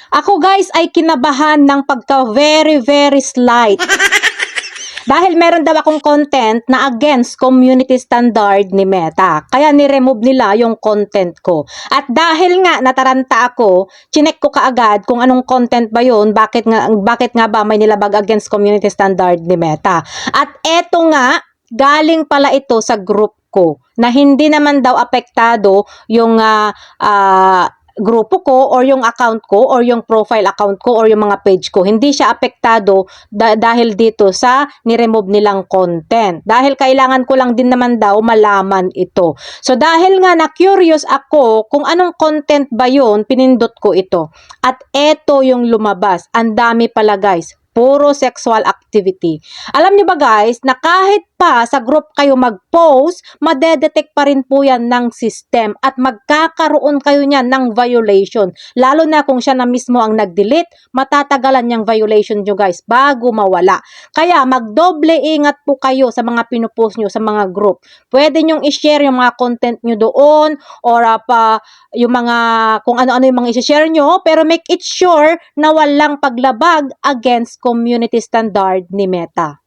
Ako guys ay kinabahan ng pagka very very slight. Dahil meron daw akong content na against community standard ni Meta. Kaya ni-remove nila yung content ko. At dahil nga nataranta ako, chinek ko kaagad kung anong content ba yun, bakit nga ba may nilabag against community standard ni Meta. At eto nga, galing pala ito sa group ko na hindi naman daw apektado yung grupo ko or yung account ko or yung profile account ko or yung mga page ko. Hindi siya apektado dahil dito sa ni-remove nilang content. Dahil kailangan ko lang din naman daw malaman ito. So dahil nga na-curious ako kung anong content ba yun, pinindot ko ito. At eto yung lumabas. Ang dami pala guys. Puro sexual activity. Alam niyo ba guys, na kahit pa sa group kayo mag-post, madedetect pa rin po yan ng system at magkakaroon kayo niyan ng violation. Lalo na kung siya na mismo ang nag-delete, matatagalan niyang violation nyo guys bago mawala. Kaya magdoble ingat po kayo sa mga pinupost nyo sa mga group. Pwede nyong i-share yung mga content nyo doon or yung mga kung ano-ano yung mga i-share nyo, pero make it sure na walang paglabag against community standard ni Meta.